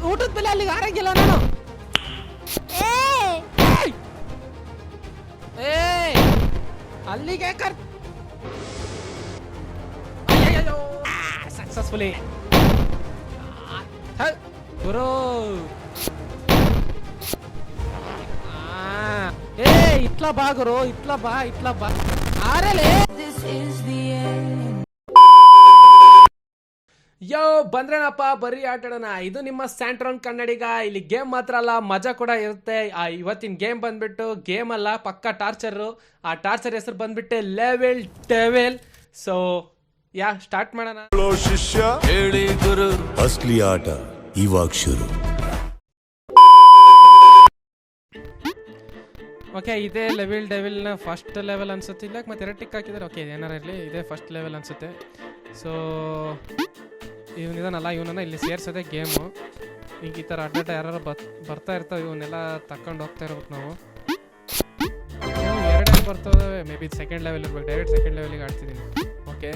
ಊಟದ ಬೆಲೆ ಅಲ್ಲಿಗೆ ಆರಂಗಿಲ್ಲ ನಾನು. ಅಲ್ಲಿಗೆ ಸಕ್ಸಸ್ಫುಲಿ ಗುರು. ಇಟ್ಲ ಬಾ ಗುರು, ಇಟ್ಲ ಬಾ ಆರಲೆ. ಯೋ ಬಂದ್ರೇನಪ್ಪ, ಬರ್ರಿ ಆಟಾಡೋಣ. ಇದು ನಿಮ್ಮ ಸ್ಯಾಂಟ್ರಾನ್ ಕನ್ನಡಿಗ. ಇಲ್ಲಿ ಗೇಮ್ ಮಾತ್ರ ಅಲ್ಲ, ಮಜಾ ಕೂಡ ಇರುತ್ತೆ. ಇವತ್ತಿನ ಗೇಮ್ ಬಂದ್ಬಿಟ್ಟು ಗೇಮ್ ಅಲ್ಲ, ಪಕ್ಕ ಟಾರ್ಚರ್. ಆ ಟಾರ್ಚರ್ ಹೆಸರು ಬಂದ್ಬಿಟ್ಟೆ ಲೆವೆಲ್ ಡೆವೆಲ್. ಸೊ ಸ್ಟಾರ್ಟ್ ಮಾಡೋಣ. ಶಿಷ್ಯ ಹೇಳಿ ಗುರು, ಅಸ್ಲಿ ಆಟ ಇವಾಗ ಶುರು. ಓಕೆ, ಇದೇ ಲೆವೆಲ್ ಡೆವಿಲ್ನ ಫಸ್ಟ್ ಲೆವೆಲ್ ಅನ್ಸುತ್ತೆ. ಇಲ್ಲ ಮತ್ತೆ ಎರಡು ಟಿಕ್ ಹಾಕಿದ್ದಾರೆ. ಓಕೆ, ಏನಾರು ಇರಲಿ, ಇದೇ ಫಸ್ಟ್ ಲೆವೆಲ್ ಅನ್ಸುತ್ತೆ. ಸೊ ಇವನಿದಾನಲ್ಲ, ಇವನನ್ನ ಇಲ್ಲಿ ಸೇರ್ಸೋದೆ ಗೇಮು. ಈಗ ಈ ಥರ ಅಡ್ಡಾಟ ಯಾರು ಬರ್ತಾ ಇರ್ತಾವೆ, ಇವನ್ನೆಲ್ಲ ತಕೊಂಡು ಹೋಗ್ತಾ ಇರ್ಬೇಕು ನಾವು. ಎರಡೇ ಬರ್ತವೆ, ಮೇ ಬಿ ಸೆಕೆಂಡ್ ಲೆವೆಲ್ ಇರ್ಬೇಕು. ಡೈರೆಕ್ಟ್ ಸೆಕೆಂಡ್ ಲೆವೆಲಿಗೆ ಆಡ್ತಿದ್ದೀನಿ. ಓಕೆ,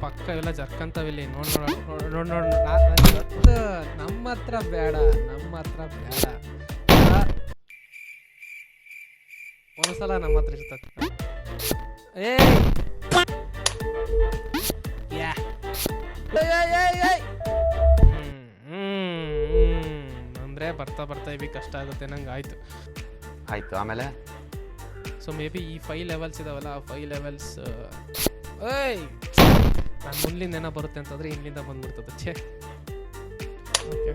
ಪಕ್ಕ ಇವೆಲ್ಲ ಜರ್ಕಂತವಿಲ್ಲಿ. ನೋಡ್ ನಮ್ಮ ಹತ್ರ ಬೇಡ. ಒಂದ್ಸಲ ನಮ್ಮ ಹತ್ರ ಇರ್ತದೆ. ಅಂದ್ರೆ ಬರ್ತಾ ಇವಿ ಕಷ್ಟ ಆಗುತ್ತೆ ನಂಗೆ. ಆಯ್ತು ಆಮೇಲೆ ಸೊ ಮೇ ಬಿ ಈ 5 ಲೆವೆಲ್ಸ್ ಇದಾವಲ್ಲ, ಆ 5 ಲೆವೆಲ್ಸ್ ನಾನು ಮುಂದ್ಲಿಂದ ಏನೋ ಬರುತ್ತೆ ಅಂತಂದ್ರೆ ಇಲ್ಲಿಂದ ಬಂದ್ಬಿಡ್ತದೆ. ಛೇ, ಓಕೆ,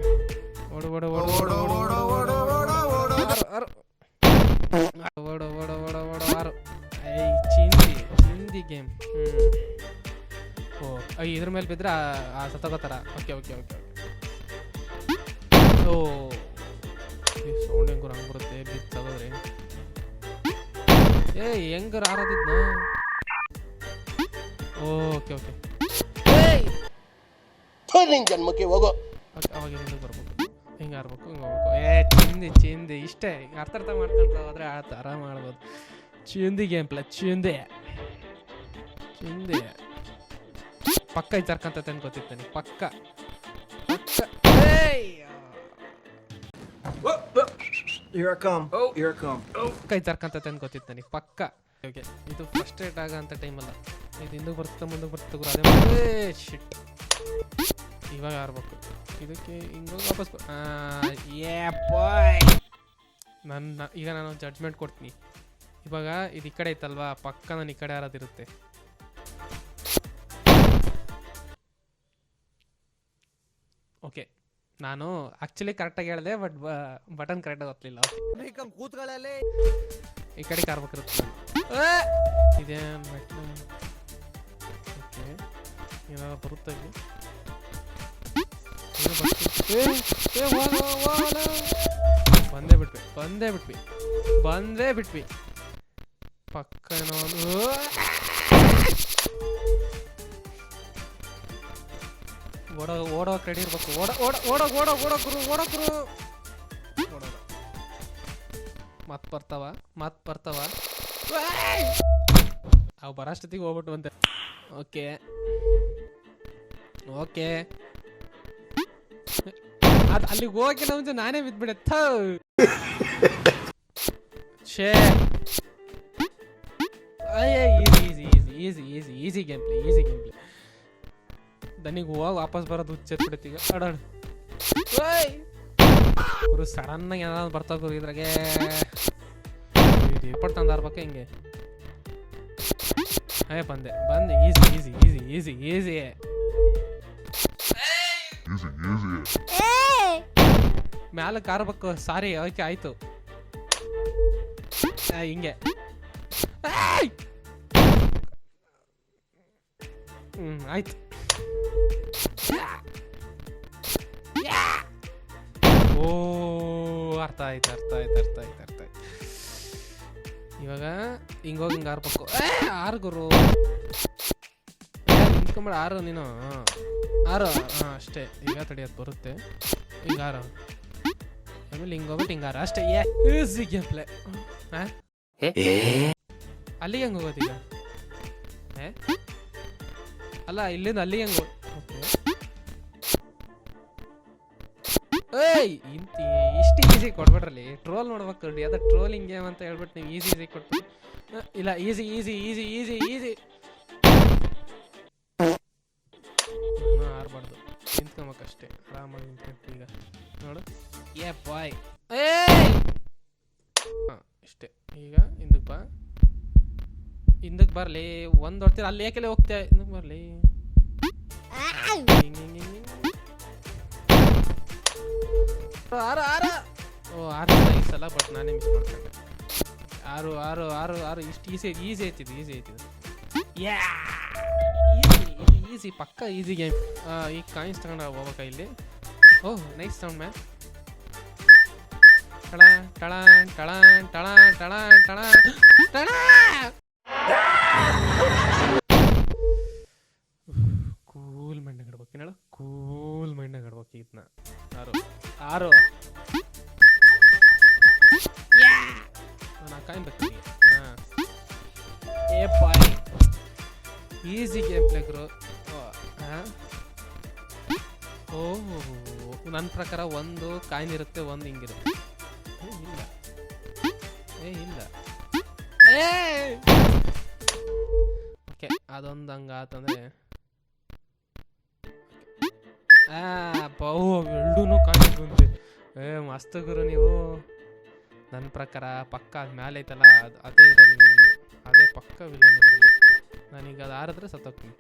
ಓಡು ಚಿಂದಿ ಗೇಮ್. ಇದ್ರ ಮೇಲೆ ಬಿದ್ರೆ ಸತ್ತಗೋತಾರ. ಓಕೆ, ಓ ಸೌಂಡ್ ಹೆಂಗರು ಹಂಗೆ ಬರುತ್ತೆ ಬಿತ್ತಗೋದ್ರೆ. ಹೆಂಗರು ಆರೋದಿದ್ನ. ಓಕೆ, ನಿನ್ ಜನ್ಮಕ್ಕೆ ಹೋಗೋ. ಅವಾಗ ಹಿಂಗೆ ಬರ್ಬೇಕು, ಹಿಂಗೆ ಆರ್ಬೇಕು, ಹಿಂಗೆ ಹೋಗ್ಬೇಕು. ಚಿಂದಿ ಇಷ್ಟೇ. ಅರ್ಥ ಮಾಡ್ಕೊಂತ ಹೋದ್ರೆ ಆರಾಮ ಮಾಡ್ಬೋದು. ಚಿಂದಿ ಗೇಮ್ ಪ್ಲೇ. ಚಿಂದಿ ಪಕ್ಕ ಇರ್ಕಂತ ಅನ್ಕೋತಿರ್ತಾನೆ. ಪಕ್ಕ ಇರ್ಕಂತ ಅನ್ಕೋತಿರ್ತಾನೆ. ಪಕ್ಕ. ಓಕೆ, ಇದು ಫ್ರಸ್ಟ್ರೇಟ್ ಆಗಂತ ಟೈಮಲ್ಲ. ಇದು ಹಿಂದಕ್ಕೆ ಬರ್ತಾ ಗುರು. ಅದೇ ಶಿಟ್. ಇವಾಗ ಆರ್ಬೇಕು. ಇದಕ್ಕೆ ಹಿಂಗೆ ವಾಪಸ್ ಈಗ ನಾನು ಜಡ್ಜ್ಮೆಂಟ್ ಕೊಡ್ತೀನಿ. ಇವಾಗ ಇದು ಈ ಕಡೆ ಐತಲ್ವಾ, ಪಕ್ಕ ನಾನು ಈ ಕಡೆ ಆರೋದಿರುತ್ತೆ. ಓಕೆ, ನಾನು ಆಕ್ಚುಲಿ ಕರೆಕ್ಟಾಗಿ ಹೇಳಿದೆ, ಬಟ್ ಬಟನ್ ಕರೆಕ್ಟಾಗಿ ಗೊತ್ತಿಲ್ಲ. ಈ ಕಡೆ ಕಾರ್ಬೇಕಿರುತ್ತೆ. ಇದೇ ಓಕೆ, ಏನಾದ್ರು ಬರುತ್ತೆ. ಬಂದೇ ಬಿಟ್ವಿ. ಪಕ್ಕ ಓಡೋ ರೆಡಿ ಇರ್ಬೇಕು. ಓಡೋ ಗುರು. ಮತ್ ಬರ್ತಾವ. ಅವು ಬರೋಷ್ಟೊತ್ತಿಗೆ ಹೋಗ್ಬಿಟ್ಟು ಬಂದೆ. ಓಕೆ, ಅದು ಅಲ್ಲಿಗೆ ಹೋಗಿ ಮುಂಚೆ ನಾನೇ ಬಿದ್ಬಿಡೆ. Easy game play. ದನಿಗೆ ಹೋಗಿ ವಾಪಸ್ ಬರೋದು ಹುಚ್ಚೆತ್ಬಿಡತ್ತೆ. ಈಗ ಅಡಾಡು ಗುರು. ಸಡನ್ನಾಗಿ ಏನಾದ್ರು ಬರ್ತಾವ ಗುರು ಇದ್ರಾಗೆ. ರಿಪೋರ್ಟ್ ತಂದಾರ್ಬೇಕು ಹಿಂಗೆ. ಬಂದೆ. ಈಸಿ. ಮ್ಯಾಲ ಕಾರ್ಬೇಕು. ಸಾರಿ, ಓಕೆ ಆಯ್ತು. ಹಿಂಗೆ ಆಯ್ತು. ಓ ಅರ್ಥ ಆಯ್ತು. ಇವಾಗ ಹಿಂಗೋಗಿ ಹಿಂಗೆ ಆರ್ಬೇಕು. ಆರು ಗುರು, ನಿಂತ್ಕೊಂಬೇಡ. ಆರು ನೀನು. ಆರು ಅಷ್ಟೇ. ಈಗ ತಡಿಯೋದು ಬರುತ್ತೆ. ಈಗ ಆರು ಆಮೇಲೆ ಹಿಂಗೋಗ್ಬಿಟ್ಟು ಹಿಂಗಾರ ಅಷ್ಟೇ. Easy game play. ಅಲ್ಲಿಗೆ ಹೆಂಗೆ ಹೋಗೋದು ಈಗ? ಅಲ್ಲ, ಇಲ್ಲಿಂದ ಅಲ್ಲಿಗೆ ಹೆಂಗೆ? ಓಕೆ, ಏಯ್ ಇಂತ ಇಷ್ಟು ಈಸಿ ಕೊಡ್ಬೇಡ್ರಲ್ಲಿ, ಟ್ರೋಲ್ ನೋಡ್ಬೇಕು ಯಾವ್ದು ಟ್ರೋಲಿಂಗ್ ಗೇಮ್ ಅಂತ ಹೇಳ್ಬಿಟ್ಟು ನೀವು ಈಸಿ ಕೊಟ್ಬಿಟ್ಟು ಇಲ್ಲ easy easy easy easy easy ಆರ್ಬಾರ್ದು, ನಿಂತ್ಕೊಬೇಕಷ್ಟೇ ಆರಾಮಾಗಿ ನಿಂತ್ಕೊಂಡು. ಈಗ ನೋಡು ಏ ಬಾಯ್ ಹಾಂ ಇಷ್ಟೇ. ಈಗ ಹಿಂದಕ್ಕೆ ಬರಲಿ, ಒಂದು ಹೊಡ್ತೀರ ಅಲ್ಲಿ ಏಕೆಲ್ಲ ಹೋಗ್ತೇ, ಹಿಂದಕ್ಕೆ ಬರಲಿ. ಓ 6 ಈ ಸಲ, ಬಟ್ ನಾನೇ ಮಿಸ್ ಮಾಡ್ಕೊಂಡೆ. 6 ಇಷ್ಟು ಈಸಿ ಐತಿದ್ದು ಈಸಿ ಪಕ್ಕ ಈಸಿ ಗೇಮ್. ಈಗ ಕಾಯಿನ್ಸ್ ತಗೊಂಡು ಹೋಗ್ಬೇಕ ಇಲ್ಲಿ. Oh nice sound man. ಟಳ ಟಳ ಟಳ ಟಳ ಟಳ ಟಳ ಟಳ. ಕೂಲ್ ಮೈಂಡ್ ಆಡ್ಬೇಕು ಹೇಳು, ಕೂಲ್ ಮೈಂಡ್ ಆಡ್ಬೇಕು ಇದನ್ನ. 6 ನಾನು ಕಾಯಿನ್ ಬೇಕು. ಹಾಂ ಏ ಬಾಯ್ ಈಸಿ ಗೇಮ್ ಪ್ಲೇ ಗುರು. ಓಹ್ ನನ್ನ ಪ್ರಕಾರ ಒಂದು ಕಾಯಿನ್ ಇರುತ್ತೆ, ಒಂದು ಹಿಂಗಿರುತ್ತೆ. ಇಲ್ಲ ಓಕೆ ಅದೊಂದು ಹಂಗಾತಂದ್ರೆ ಎರಡೂ ಕಾಯಿನ್ ಬಂದೆ. ಮಸ್ತ್ ಗುರು ನೀವು. ನನ್ನ ಪ್ರಕಾರ ಪಕ್ಕ ಅದು ಮೇಲೆ ಐತಲ್ಲ, ಅದೇ ಇರಲಿ ವಿಲನ್, ಅದೇ ಪಕ್ಕ ವಿಲನ್ ಇರಲಿ. ನಾನೀಗ ಅದು ಆರಿದ್ರೆ ಸತ್ತೋಗ್ತೀನಿ.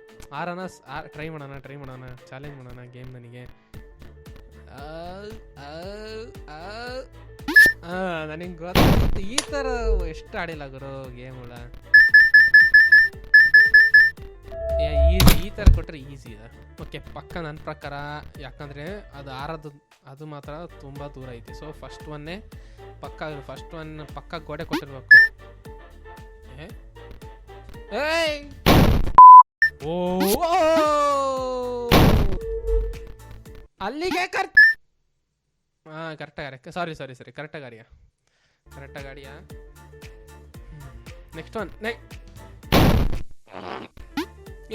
ಟ್ರೈ ಮಾಡೋಣ ಚಾಲೆಂಜ್ ಮಾಡೋಣ ಗೇಮ್. ನನಗೆ ನನಗೆ ಗೊತ್ತು ಈ ಥರ ಎಷ್ಟು ಆಡಿಲ್ಲ ಗುರು ಗೇಮ್ಗಳ. ಈ ಥರ ಕೊಟ್ಟರೆ ಈಸಿ ಇದೆ. ಓಕೆ ಪಕ್ಕ ನನ್ನ ಪ್ರಕಾರ, ಯಾಕಂದರೆ ಅದು ಮಾತ್ರ ತುಂಬ ದೂರ ಐತಿ. ಸೊ ಫಸ್ಟ್ ಒನ್ ಪಕ್ಕ ಗೋಡೆ ಕೊಟ್ಟಿರ್ಬೇಕು. ಓ ಅಲ್ಲಿಗೆ ಕರೆಕ್ಟಾಗಿ ಸಾರಿ ಕರೆಕ್ಟಾಗಿ ಗಾಡಿಯಾ. ನೆಕ್ಸ್ಟ್ ಒನ್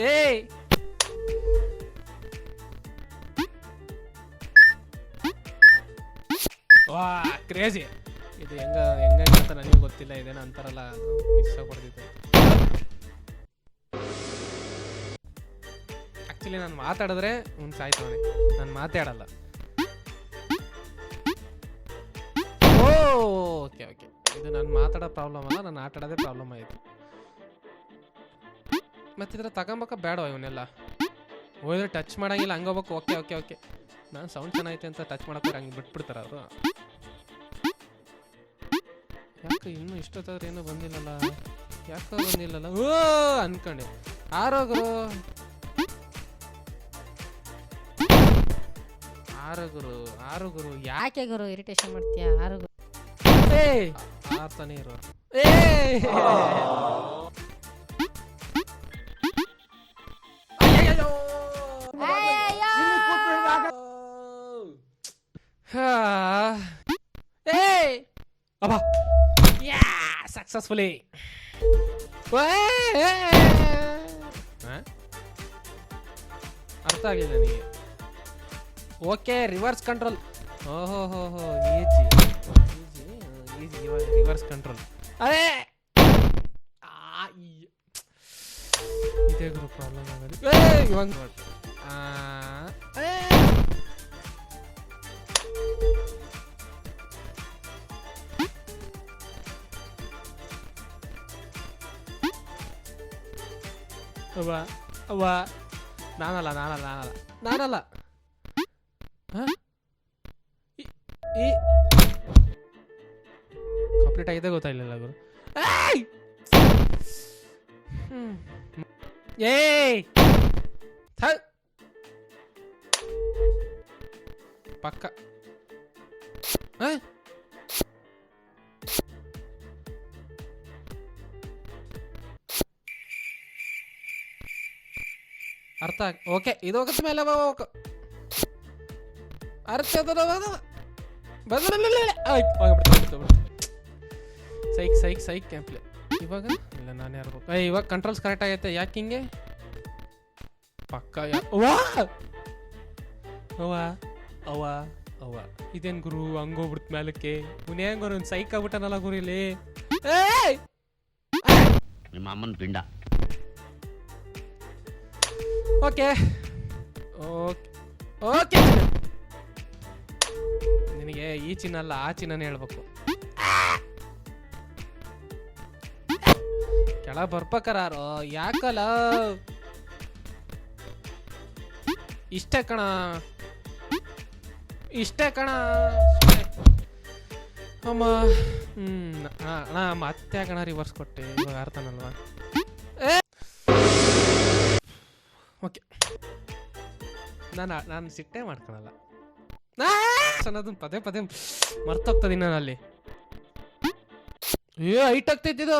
ಏಯ್ ವಾ ಕ್ರೇಜಿ. ಇದು ಹೆಂಗಂತ ನನಗೆ ಗೊತ್ತಿಲ್ಲ, ಇದೇನೋ ಅಂತಾರಲ್ಲ ಅದು ಮಿಸ್ ಆಗ್ಬಿಡ್ತಿತ್ತು. ಆ್ಯಕ್ಚುಲಿ ನಾನು ಮಾತಾಡಿದ್ರೆ ಸಾಯ್ತವನೆ, ನಾನು ಮಾತಾಡಲ್ಲ. ಓಕೆ ಇದು ನಾನು ಮಾತಾಡೋ ಪ್ರಾಬ್ಲಮ್ ಅಲ್ಲ, ನಾನು ಆಟ ಆಡೋದೇ ಪ್ರಾಬ್ಲಮ್ ಆಯಿತು. ಮತ್ತಿದ್ರೆ ತಗೊಂಬಕ ಬೇಡ ಇವನ್ನೆಲ್ಲ. ಹೋದ್ರೆ ಟಚ್ ಮಾಡೋಂಗಿಲ್ಲ, ಹಂಗೆ ಹೋಗ್ಬೇಕು. ಓಕೆ ನಾನು ಸೌಂಡ್ ಚೆನ್ನಾಗೈತೆ ಅಂತ ಟಚ್ ಮಾಡೋಕೆ ಹಂಗೆ ಬಿಟ್ಬಿಡ್ತಾರೆ ಅವರು. ಯಾಕೆ ಇನ್ನೂ ಇಷ್ಟೊತ್ತಾದ್ರೆ ಏನೂ ಬಂದಿಲ್ಲಲ್ಲ, ಓ ಅನ್ಕೊಂಡೆ. ಆರೋಗ್ರು ಯಾಕೆ ಗುರು ಇರಿಟೇಷನ್ ಮಾಡ್ತೀಯ? ಆರ್ತಾನೆ ಇರೋ. ಸಕ್ಸಸ್ಫುಲಿ ಅರ್ಥ ಆಗಿಲ್ಲ ನನಗೆ. Okay reverse control. ಓಹೋ ಈಜಿ ರಿವರ್ಸ್ ಕಂಟ್ರೋಲ್. ಅದೇ ಇದೇ ಗುರು ಪ್ರಾಬ್ಲಮ್ ಆಗೋದು ಇವಾಗ. ಅವ್ವ ನಾನಲ್ಲ ಕಂಪ್ಲೀಟ್ ಆಗಿದೆ ಗೊತ್ತಾಗಿಲ್ಲ ಗುರು. ಪಕ್ಕ ಅರ್ಥ ಓಕೆ ಇದು ಹೋಗುತ್ತೆ ಮೇಲೆ ಅರ್ಥ ಸೈಕ್ ಕ್ಯಾಂಪ್ಲೆ. ಇವಾಗ ಇಲ್ಲ ನಾನೇ ಆಡ್ಬೇಕು. ಇವಾಗ ಕಂಟ್ರೋಲ್ಸ್ ಕರೆಕ್ಟ್ ಆಗೈತೆ. ಯಾಕೆ ಹಿಂಗೆ ಪಕ್ಕ ಅವ್ವ ಅವ್ವ ಇದೇನ್ ಗುರು ಹಂಗೋಗ್ಬಿಡ್ತ ಮೇಲಕ್ಕೆ ಹೆಂಗ ಒಂದು ಸೈಕ್ ಆಗ್ಬಿಟ್ಟನಲ್ಲ ಗುರು ಇಲ್ಲಿ. ನಿಮ್ಮ ಅಮ್ಮನ ಪಿಂಡ. ಓಕೆ ಓಕೆ ಓಕೆ ನಿನಗೆ ಈ ಚಿನ್ನ ಅಲ್ಲ ಆ ಚಿನ್ನನೇ ಹೇಳ್ಬೇಕು. ಕೆಳ ಬರ್ಬೇಕಾರೋ ಯಾಕಲ್ಲ ಇಷ್ಟೇ ಕಣ ಅಮ್ಮ. ಅಣ್ಣ ಮತ್ತೆ ಕಣ ರಿವರ್ಸ್ ಕೊಟ್ಟೆ ಇವಾಗ ಅರ್ಥನಲ್ವಾ. ಓಕೆ ನಾನು ಸಿಟ್ಟೆ ಮಾಡ್ಕೊಳಲ್ಲ ಅದನ್ನ ಪದೇ ಪದೇ ಮರ್ತೋಗ್ತದೀನಿ ನಾನು ಅಲ್ಲಿ. ಹೈಟ್ ಆಗ್ತೈತಿದು.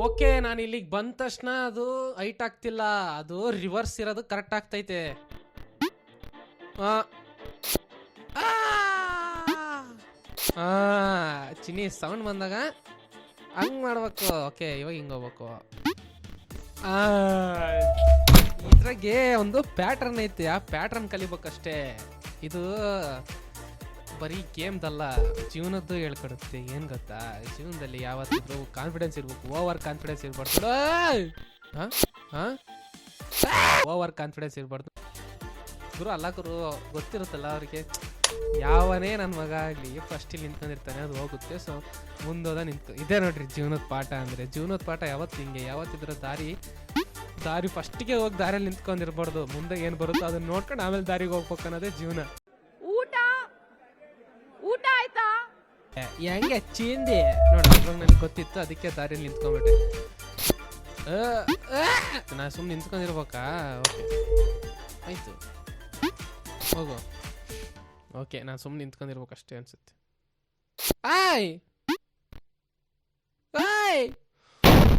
ಓಕೆ ನಾನು ಇಲ್ಲಿಗೆ ಬಂದ ತಕ್ಷಣ ಅದು ಹೈಟ್ ಆಗ್ತಿಲ್ಲ, ಅದು ರಿವರ್ಸ್ ಇರೋದು ಕರೆಕ್ಟ್ ಆಗ್ತೈತೆ. ಚಿನ್ನಿ ಸೌಂಡ್ ಬಂದಾಗ ಹಂಗ್ ಮಾಡ್ಬೇಕು. ಓಕೆ ಇವಾಗ ಹಿಂಗ ಹೋಗ್ಬೇಕು. ಇದ್ರಾಗೆ ಒಂದು ಪ್ಯಾಟ್ರನ್ ಐತೆ, ಆ ಪ್ಯಾಟ್ರನ್ ಕಲಿಬೇಕಷ್ಟೇ. ಇದು ಬರೀ ಗೇಮ್ದಲ್ಲ, ಜೀವನದ್ದು ಹೇಳ್ಕೊಡುತ್ತೆ. ಏನ್ ಗೊತ್ತಾ, ಜೀವನದಲ್ಲಿ ಯಾವತ್ತಿದ್ರು ಕಾನ್ಫಿಡೆನ್ಸ್ ಇರ್ಬೇಕು, ಓವರ್ ಕಾನ್ಫಿಡೆನ್ಸ್ ಇರ್ಬಾರ್ದು. ಓವರ್ ಕಾನ್ಫಿಡೆನ್ಸ್ ಇರ್ಬಾರ್ದು ಗುರು. ಅಲ್ಲ ಗುರು, ಗೊತ್ತಿರುತ್ತಲ್ಲ ಅವ್ರಿಗೆ, ಯಾವನೇ ನನ್ನ ಮಗ ಆಗಲಿ ಫಸ್ಟ್ ಇಲ್ಲಿ ನಿಂತ್ಕೊಂಡಿರ್ತಾನೆ, ಅದು ಹೋಗುತ್ತೆ. ಸೊ ಮುಂದೋದ ಇದೇ ನೋಡ್ರಿ ಜೀವನದ ಪಾಠ ಅಂದರೆ. ಜೀವನದ ಪಾಠ ಯಾವತ್ತು ಹಿಂಗೆ, ಯಾವತ್ತಿದ್ರ ದಾರಿ ಫಸ್ಟಿಗೆ ಹೋಗಿ ದಾರಿಯಲ್ಲಿ ನಿಂತ್ಕೊಂಡಿರ್ಬಾರ್ದು. ಮುಂದೆ ಏನು ಬರುತ್ತೋ ಅದನ್ನ ನೋಡ್ಕೊಂಡು ಆಮೇಲೆ ದಾರಿಗೆ ಹೋಗ್ಬೇಕು ಅನ್ನೋದೇ ಜೀವನ. ಊಟ ಆಯ್ತಾ ಹೆಂಗೆ ಚೀಂದಿ ನೋಡಿ, ಅವಾಗ ನನಗೆ ಗೊತ್ತಿತ್ತು, ಅದಕ್ಕೆ ದಾರಿಯಲ್ಲಿ ನಿಂತ್ಕೊಂಡ್ಬಿಟ್ಟೆ. ನಾ ಸುಮ್ಮನೆ ನಿಂತ್ಕೊಂಡಿರ್ಬೇಕಾ? ಓಕೆ ಆಯ್ತು ಹೋಗು. ಓಕೆ ನಾನು ಸುಮ್ಮನೆ ನಿಂತ್ಕೊಂಡಿರ್ಬೇಕಷ್ಟೇ ಅನ್ಸುತ್ತೆ.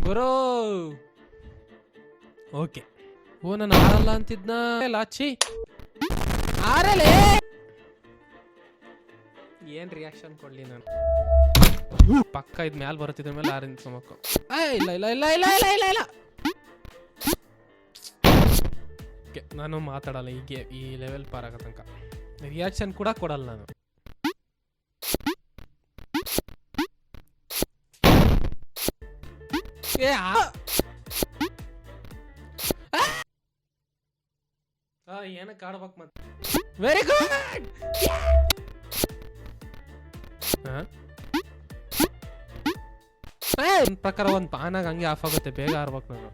ಗುರು ಓಕೆ. ಓ ನಾನು ಆರಲ್ಲ ಅಂತಿದ್ನ ಲಾಚಿ. ಆರಲೇ ಏನ್ ರಿಯಾಕ್ಷನ್ ಕೊಡ್ಲಿ ನಾನು? ಪಕ್ಕ ಇದ್ ಮ್ಯಾಲ ಬರುತ್ತಿದ್ರ ಮೇಲೆ ಆರ ನಿಂತ್ಕೊಬೇಕು. ಇಲ್ಲ ಇಲ್ಲ ಇಲ್ಲ ಇಲ್ಲ ಇಲ್ಲ ಇಲ್ಲ ಇಲ್ಲ ನಾನು ಮಾತಾಡಲ್ಲ ಹೀಗೆ. ಈ ಲೆವೆಲ್ ಪಾರ್ ಆಗೋ ತನಕ ರಿಯಾಕ್ಷನ್ ಕೂಡ ಕೊಡಲ್ಲ ನಾನು. ಏನಕ್ಕೆ ಆಡ್ಬೇಕು ಮತ್ತೆ? Very good. ಪ್ರಕಾರ ಒಂದು ಪಾನಾಗ ಹಂಗೆ ಆಫ್ ಆಗುತ್ತೆ, ಬೇಗ ಆಡ್ಬೇಕು ನಾನು.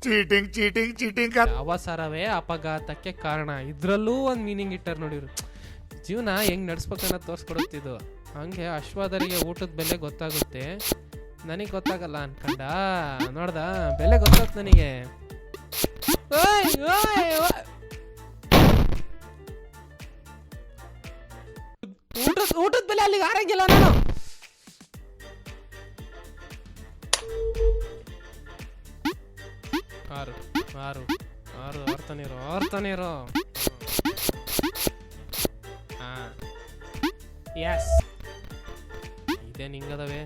ಚೀಟಿಂಗ್ ಅವಸರವೇ ಅಪಘಾತಕ್ಕೆ ಕಾರಣ. ಇದ್ರಲ್ಲೂ ಒಂದು ಮೀನಿಂಗ್ ಇಟ್ಟಾರ ನೋಡಿರು. ಜೀವನ ಹೆಂಗ್ ನಡ್ಸ್ಬೇಕನ್ನ ತೋರ್ಸ್ಕೊಡುತ್ತಿದ್ದು. ಹಂಗೆ ಅಶ್ವಾದರಿಗೆ ಊಟದ ಬೆಲೆ ಗೊತ್ತಾಗುತ್ತೆ, ನನಗೆ ಗೊತ್ತಾಗಲ್ಲ ಅನ್ಕಂಡ. ನೋಡ್ದ ಬೆಲೆ ಗೊತ್ತಾಗ್ತ ನನಗೆ. ಊಟದ ಬೆಲೆ ಅಲ್ಲಿಗೆ ಆರಂಗಿಲ್ಲ ನಾನು. ಆರು ಆರು ಆರು ಆರ್ತಾನಿರೋ. ಎಸ್ ಇದೇ ನಿಂಗದವೇ.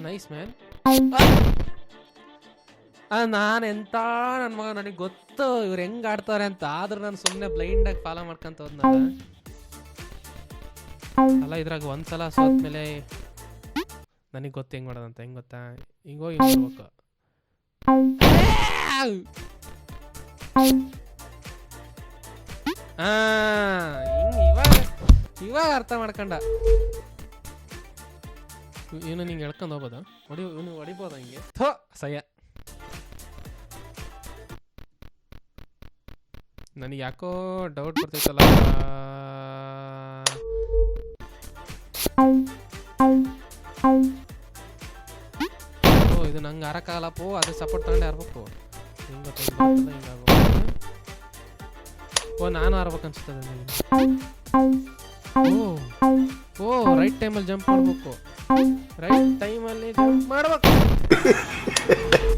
Nice man. ನಾನು ಎಂತ ನನ್ನ ಮಗ, ನನಗೆ ಗೊತ್ತು ಇವ್ರು ಹೆಂಗ್ ಆಡ್ತಾರೆ ಅಂತ. ಆದ್ರೂ ನಾನು ಸುಮ್ಮನೆ ಬ್ಲೈಂಡ್ ಆಗಿ ಫಾಲೋ ಮಾಡ್ಕೊಂತ ಹೋದ್ನಲ್ಲ. ಅಲ್ಲ ಇದ್ರಾಗ ಒಂದ್ಸಲ ಸೋತ್ಮೇಲೆ ನನಗೆ ಗೊತ್ತು ಹೆಂಗ್ ಮಾಡೋದಂತ. ಹೆಂಗ್ ಗೊತ್ತಾ, ಹಿಂಗೋಗಿ ನೋಡ್ಬೇಕು. ಇವಾಗ ಅರ್ಥ ಮಾಡ್ಕೊಂಡ. ಇವನು ನಿಂಗೆ ಎಳ್ಕೊಂಡು ಹೋಗ್ಬೋದ? ಇವನು ಹೊಡಿಬೋದ ಹಿಂಗೆ? ಥೋ ಸಯ್ಯ. ನನಗೆ ಯಾಕೋ ಡೌಟ್ ಬರ್ತೈತಲ್ಲ. ಓ ಇದು ನಂಗೆ ಆರಕ್ಕಾಗಲ್ಲಪ್ಪೋ, ಅದು ಸಪೋರ್ಟ್ ತಗೊಂಡೆ ಆರ್ಬೇಕು. ಹಿಂಗೆ ಹಿಂಗಾಗೋ. ಓ ನಾನು ಆರ್ಬೇಕು ಅನ್ಸುತ್ತದೆ ನನಗೆ. ಓ ರೈಟ್ ಟೈಮಲ್ಲಿ ಜಂಪ್ ಮಾಡ್ಬೇಕು. ರೈಟ್ ಟೈಮಲ್ಲಿ ಜಂಪ್ ಮಾಡ್ಬೇಕು.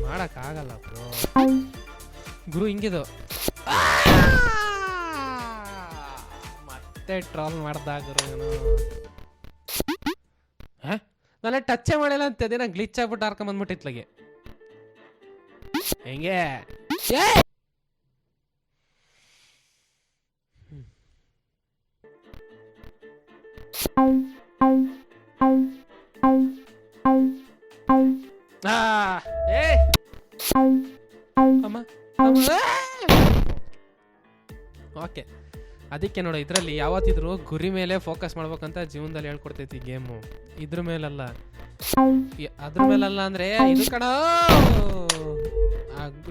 ಮಾಡಕ್ಕಾಗಲ್ಲ ಬ್ರೋ ಗುರು. ಹಿಂಗಿದು ಮತ್ತೆ ಟ್ರಾಲ್ ಮಾಡ್ದ ಗುರು. ನಾನು ಟಚ್ಚೇ ಮಾಡಿಲ್ಲ ಅಂತ ಅದೇನ ಗ್ಲಿಚ್ ಆಗ್ಬಿಟ್ಟು ಹಾರ್ಕೊಂಡ್ ಬಂದ್ಬಿಟ್ಟಿತ್ಲಾಗೆ ಹೆಂಗೆ ಓಕೆ ಅದಕ್ಕೆ ನೋಡು ಇದರಲ್ಲಿ ಯಾವತ್ತಿದ್ರು ಗುರಿ ಮೇಲೆ ಫೋಕಸ್ ಮಾಡ್ಬೇಕಂತ ಜೀವನದಲ್ಲಿ ಹೇಳ್ಕೊಡ್ತೈತಿ ಗೇಮು. ಇದ್ರ ಮೇಲಲ್ಲ, ಅದ್ರ ಮೇಲಲ್ಲ ಅಂದ್ರೆ ಇದು ಕಣ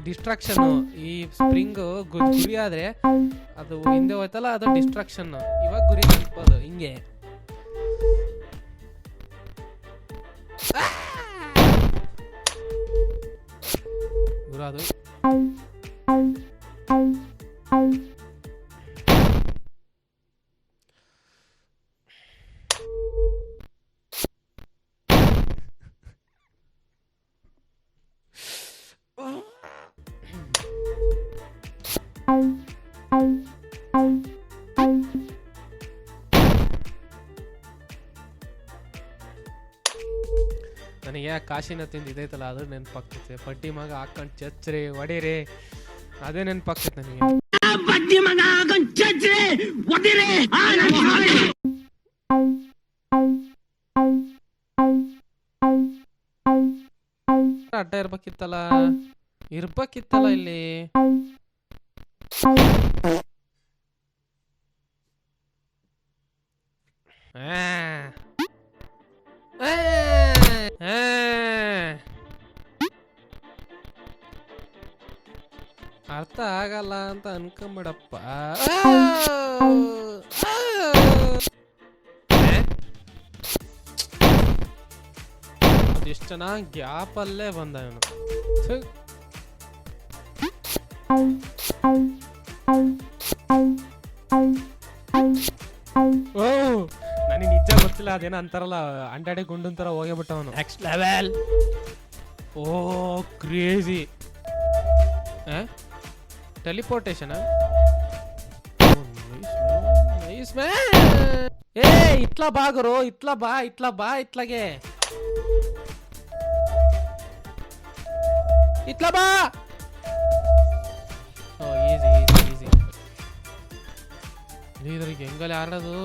ಡಿಸ್ಟ್ರಾಕ್ಷನ್. ಈ ಸ್ಪ್ರಿಂಗ್ ಗುರಿ ಆದ್ರೆ ಅದು ಹಿಂದೆ ಹೋಯ್ತಲ್ಲ, ಅದು ಡಿಸ್ಟ್ರಾಕ್ಷನ್. ಇವಾಗ ಗುರಿ ತಲುಪೋದು ಹಿಂಗೆ. ಗುರು ಅದು ನನಗೆ ಕಾಶಿನ ತಿಂದು ಇದೈತಲ್ಲ ಅದು ನೆನಪಾಗ್ತೈತೆ. ಬಡ್ಡಿ ಮಗ ಹಾಕೊಂಡು ಚಚ್ರಿ ಹೊಡೀರಿ ಅದೇ ನೆನಪಾಗ್ತೈತೆ ನನಗೆ. ಅಡ್ಡ ಇರ್ಬೇಕಿತ್ತಲ್ಲ ಇಲ್ಲಿ. ಅರ್ಥ ಆಗಲ್ಲ ಅಂತ ಅನ್ಕೊಂಬಿಡಪ್ಪ. ಅದೆಷ್ಟು ಚೆನ್ನಾಗಿ ಗ್ಯಾಪಲ್ಲೇ ಬಂದ ಇವನು. ಓ ನನಗೆ ನಿಜ ಗೊತ್ತಿಲ್ಲ, ಅದೇನೋ ಅಂತಾರಲ್ಲ ಅಂಡಾಡೆ ಗುಂಡನ್ ತರ ಹೋಗ್ಬಿಟ್ಟವನು. Next level. Oh crazy. Teleportation. ಏ ಇಟ್ಲ ಬಾ ಗುರು, ಇಟ್ಲ ಬಾ ಇತ್ಲಾಗೆ ಇಟ್ಲ ಬಾ. ಓ ಈಸಿ ಇದ್ರಿಗೆ ಹೆಂಗಲ್ಲಿ ಆಡೋದು.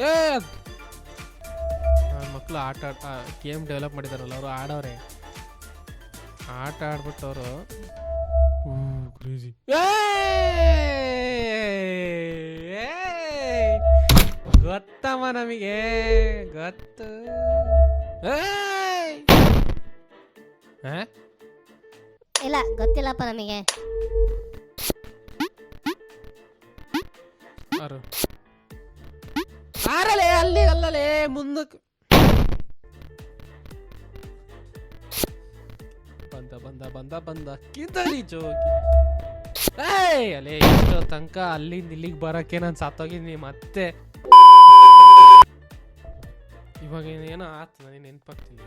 ಏ ಮಕ್ಕಳು ಗೇಮ್ ಡೆವಲಪ್ ಮಾಡಿದಾರಲ್ಲ ಅವರು ಆಡೋರೆ, ಆಟ ಆಡ್ಬಿಟ್ಟು ಅವರು ಗೊತ್ತಮ್ಮ ನಮಗೆ ಗೊತ್ತು. ಇಲ್ಲ ಗೊತ್ತಿಲ್ಲಪ್ಪ ನಮಗೆ. ಆರಲೇ ಅಲ್ಲಿ ಅಲ್ಲಲೇ ಮುಂದಕ್ಕೆ ಬಂದ ಕಿದರಿ ಜೋಗಿ. ಅಲ್ಲೇ ಇಷ್ಟೋ ತನಕ ಅಲ್ಲಿಂದ ಇಲ್ಲಿಗೆ ಬರಕ್ಕೆ ನಾನು ಸತ್ತೋಗಿದ್ದೀನಿ. ಮತ್ತೆ ಇವಾಗ ಏನೋ ಆತು ನನಗೆ ನೆನಪಾಗ್ತಿಲ್ಲ.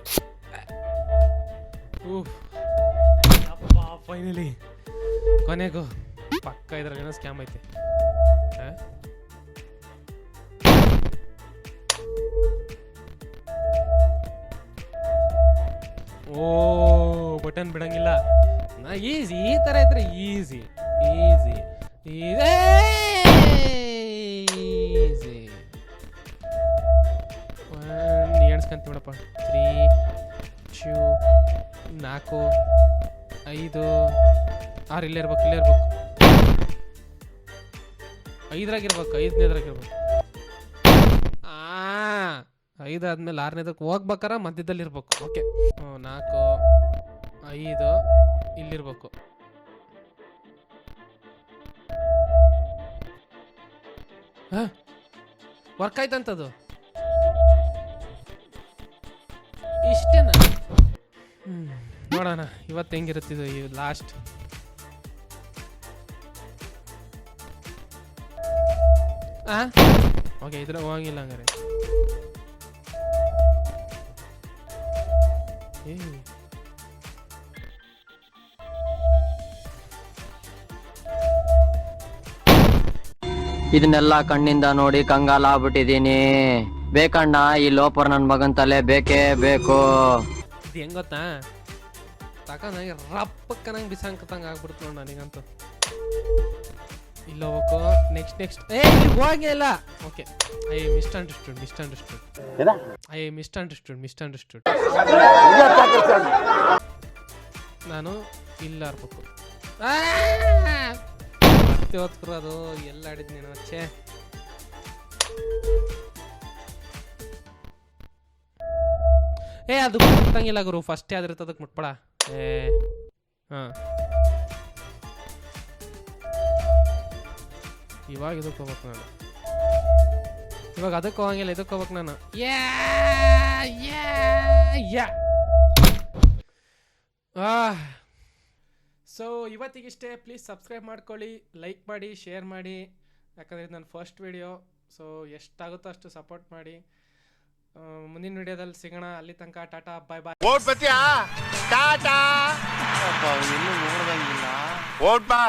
ಫೈನಲಿ ಕೊನೆಗೂ ಪಕ್ಕ ಇದ್ರಲ್ಲಿ ಏನೋ ಸ್ಕ್ಯಾಮ್ ಐತೆ. ಓ ಬಟನ್ ಬಿಡಂಗಿಲ್ಲ. ಈಸಿ ಈ ತರ ಇದ್ರೆ ಈಸಿ ಎಣ್ಸ್ಕಂತೀವಿ ಬಿಡಪ್ಪ. 3 2 4 5 6 ಇಲ್ಲೇ ಇರ್ಬೇಕು 5ರಾಗಿರ್ಬೇಕು 5ನೇದ್ರಾಗಿರ್ಬೇಕು. 5 ಆದ್ಮೇಲೆ 6ನೇದಕ್ಕೆ ಹೋಗ್ಬೇಕಾರ ಮಧ್ಯದಲ್ಲಿ ಇರ್ಬೇಕು. ಓಕೆ 4 5 ಇಲ್ಲಿರ್ಬೇಕು. ವರ್ಕ್ ಆಯ್ತಂತದು. ಇಷ್ಟೇನಾ? ನೋಡೋಣ ಇವತ್ತು ಹೆಂಗಿರುತ್ತಿದ್ದು ಈ ಲಾಸ್ಟ್. ಓಕೆ ಇದ್ರ ಹೋಗಿಲ್ಲ ಹಂಗಾರೆ. ಇದನ್ನೆಲ್ಲ ಕಣ್ಣಿಂದ ನೋಡಿ ಕಂಗಾಲಾಗ್ಬಿಟ್ಟಿದೀನಿ. ಬೇಕಣ್ಣ ಈ ಲೋಪರ್ ನನ್ ಮಗನ್ ತಲೆ ಬೇಕೇ ಬೇಕು. ಇದು ಹೆಂಗ್ ಗೊತ್ತಾ, ತಕೊಂಡಾಗ ರಪ್ಪಕ್ಕ ನಂಗೆ ಬಿಸಾಂಕತಂಗೆ ಆಗ್ಬಿಡ್ತು ನೋಡು ನನಗಂತೂ. ಇಲ್ಲ ಹೋಗೋ ನೆಕ್ಸ್ಟ್ ಏ ಇಲ್ಲಿ ಹೋಗೇ ಇಲ್ಲ. Okay I misunderstood. ನಾನು ಇಲ್ಲ ಇರ್ಬೇಕು. ಮತ್ತೆ ಓದ್ಕೊರೋದು ಎಲ್ಲ ಆಡಿದ್ ನೀನು ಛೇ. ಏ ಅದು ಮುಟ್ಟಂಗಿಲ್ಲ ಗುರು, ಫಸ್ಟ್ ಯಾವ್ದಿರುತ್ತೆ ಅದಕ್ಕೆ ಮುಟ್ಬೇಡ. ಹಾಂ ಇವಾಗ ಇದಕ್ಕೆ ಹೋಗ್ಬೇಕು ನಾನು, ಇವಾಗ ಅದಕ್ಕೆ ಹೋಗಂಗಿಲ್ಲ, ಇದಕ್ಕೆ ಹೋಗ್ಬೇಕು ನಾನು. ಸೊ ಇವತ್ತಿಗಿಷ್ಟೇ. ಪ್ಲೀಸ್ ಸಬ್ಸ್ಕ್ರೈಬ್ ಮಾಡ್ಕೊಳ್ಳಿ, ಲೈಕ್ ಮಾಡಿ, ಶೇರ್ ಮಾಡಿ, ಯಾಕಂದರೆ ಇದು ನನ್ನ ಫಸ್ಟ್ ವಿಡಿಯೋ. ಸೊ ಎಷ್ಟಾಗುತ್ತೋ ಅಷ್ಟು ಸಪೋರ್ಟ್ ಮಾಡಿ. ಮುಂದಿನ ವಿಡಿಯೋದಲ್ಲಿ ಸಿಗೋಣ. ಅಲ್ಲಿ ತನಕ ಟಾಟಾ ಬಾಯ್ ಬಾಯ್. ಓಟ್ ಬಾ